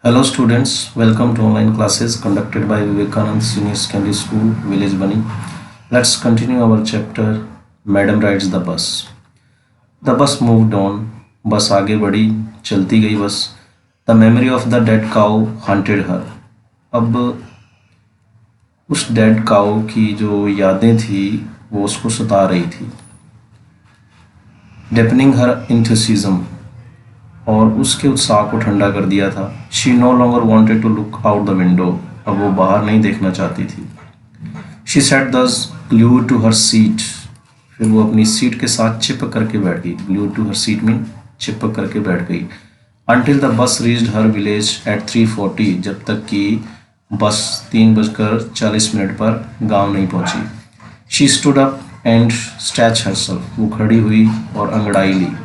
Hello students, welcome to online classes conducted by Vivekanand Senior Secondary School, Village Bunny. Let's continue our chapter Madam Rides the Bus. The bus moved on, बस आगे बढ़ी, चलती गई बस. The memory of the dead cow haunted her. अब उस dead काऊ की जो यादें थी वो उसको सता रही थी. Deepening her enthusiasm, और उसके उत्साह को ठंडा कर दिया था. She no longer wanted to look out the window, अब वो बाहर नहीं देखना चाहती थी. She sat thus glued to her seat, फिर वो अपनी सीट के साथ चिपक करके बैठ गई. Glued to her seat mean चिपक करके बैठ गई. Until the bus reached her village at 3:40, जब तक कि बस 3:40 पर गांव नहीं पहुंची. She stood up and stretch herself, वो खड़ी हुई और अंगड़ाई ली.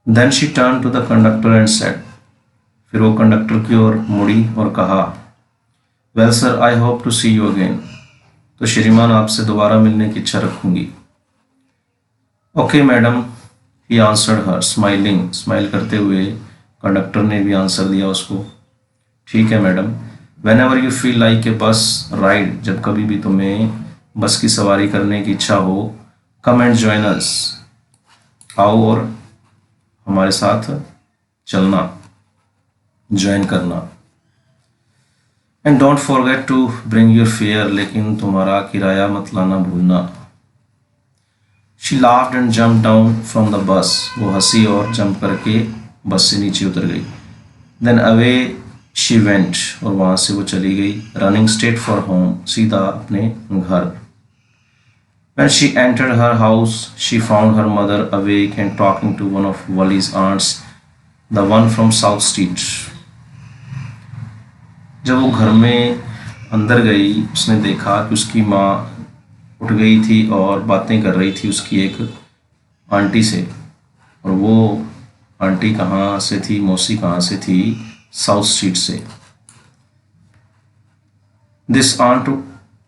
Then she turn to the conductor and said, फिर वो कंडक्टर की ओर मुड़ी और कहा, well sir, I hope to see you again, तो श्रीमान आपसे दोबारा मिलने की इच्छा रखूंगी. Okay madam, he answered her smiling, smile करते हुए कंडक्टर ने भी आंसर दिया उसको. ठीक है madam. When ever you feel like a बस राइड, जब कभी भी तुम्हें बस की सवारी करने की इच्छा हो, कम एंड जॉइन अस, आओ और हमारे साथ चलना, ज्वाइन करना. And don't forget to bring your fare, लेकिन तुम्हारा किराया मत लाना भूलना. She laughed and jump down from the bus, वो हंसी और जंप करके बस से नीचे उतर गई. देन अवे शी वेंट, और वहाँ से वो चली गई. रनिंग स्ट्रेट फॉर होम, सीधा अपने घर. When she entered her house, she found her mother awake and talking to one of Wali's aunts, the one from South Street. जब वो घर में अंदर गई, उसने देखा कि उसकी माँ उठ गई थी और बातें कर रही थी उसकी एक आंटी से. और वो आंटी कहाँ से थी, मौसी कहाँ से थी? साउथ स्ट्रीट से. This aunt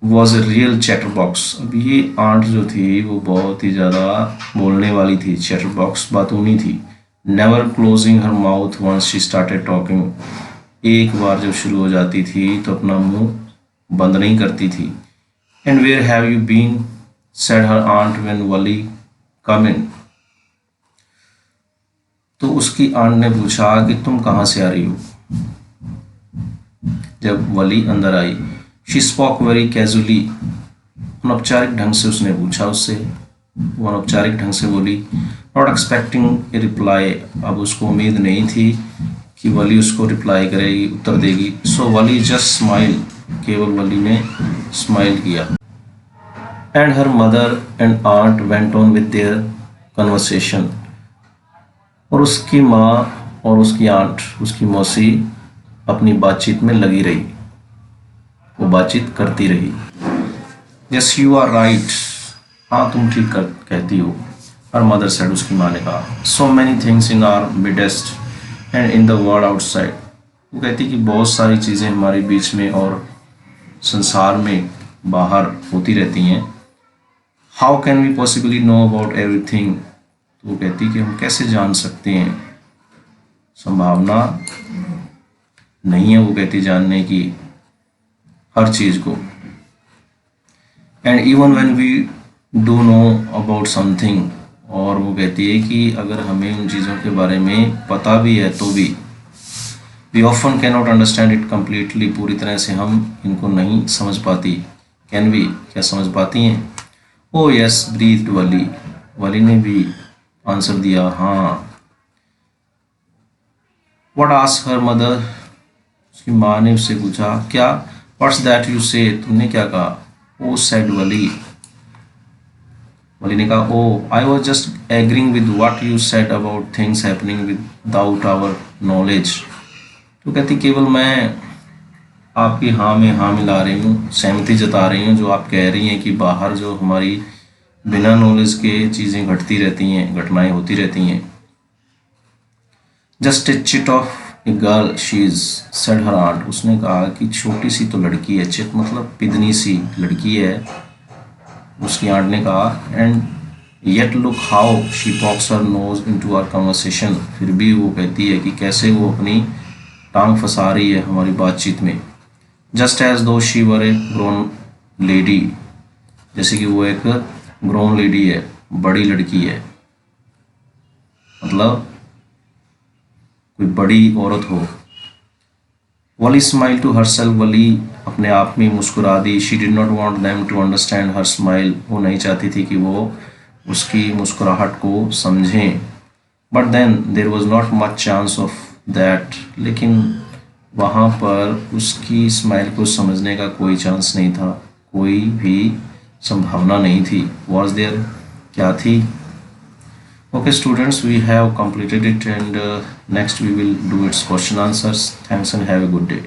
was a real chatterbox. अब ये आंट जो थी वो बहुत ही ज़्यादा बोलने वाली थी. चैटर बॉक्स बातूनी थी. Never closing her mouth once she started talking, एक बार जब शुरू हो जाती थी तो अपना मुंह बंद नहीं करती थी. And where have you been, said her aunt when Wally come in, तो उसकी आंट ने पूछा कि तुम कहाँ से आ रही हो जब वली अंदर आई. शी स्पॉक वेरी कैजुअली, अनौपचारिक ढंग से उसने पूछा उससे, वो अनौपचारिक ढंग से बोली. नॉट एक्सपेक्टिंग ए रिप्लाई, अब उसको उम्मीद नहीं थी कि वली उसको रिप्लाई करेगी, उत्तर देगी. सो वली जस्ट स्माइल, केवल वली ने स्माइल किया. And her mother and aunt went on with their conversation, और उसकी माँ और उसकी आंट, उसकी मौसी अपनी बातचीत में लगी रही, वो बातचीत करती रही. यस यू आर राइट, हाँ तुम ठीक कहती हो. हर मदर सेड, उसकी माँ ने कहा. So many things in our midst and in the world outside, वो कहती कि बहुत सारी चीज़ें हमारे बीच में और संसार में बाहर होती रहती हैं. How can we possibly know about everything, तो वो कहती कि हम कैसे जान सकते हैं, संभावना नहीं है वो कहती जानने की हर चीज़ को. And even when we do know about something, और वो कहती है कि अगर हमें उन चीज़ों के बारे में पता भी है तो भी we often can not understand it completely, पूरी तरह से हम इनको नहीं समझ पाती. कैन वी, क्या समझ पाती हैं? ओ यस ब्रीथ्ड वली, वली ने भी आंसर दिया, हाँ. व्हाट आस्क्ड हर मदर, उसकी माँ ने उससे पूछा, क्या? व्हाट्स दैट यू से, तुमने क्या कहा? ओ सेड वली, वली ने कहा, oh I was just agreeing with what you said about things happening without our knowledge, तो कहती केवल मैं आपकी हाँ में हाँ मिला रही हूँ, सहमति जता रही हूँ जो आप कह रही हैं कि बाहर जो हमारी बिना नॉलेज के चीज़ें घटती रहती हैं, घटनाएं होती रहती हैं. Just a chit of a girl she is, said her aunt, उसने कहा कि छोटी सी तो लड़की है. चिट मतलब पिदनी सी लड़की है, उसकी आंट ने कहा. And yet look how she pokes her nose into our conversation, फिर भी वो कहती है कि कैसे वो अपनी टांग फंसा रही है हमारी बातचीत में। जस्ट एज दो she were A grown lady, जैसे कि वो एक ग्रोन लेडी है, बड़ी लड़की है, मतलब कोई बड़ी औरत हो। Wally smile to herself, Wally अपने आप में मुस्कुरा दी। She did not want them to understand her smile, वो नहीं चाहती थी कि वो उसकी मुस्कुराहट को समझें। But then there was not much chance of that, लेकिन वहाँ पर उसकी स्माइल को समझने का कोई चांस नहीं था, कोई भी संभावना नहीं थी। वॉज देयर, क्या थी? Okay students, we have completed it, and next we will do its question answers. Thanks and have a good day.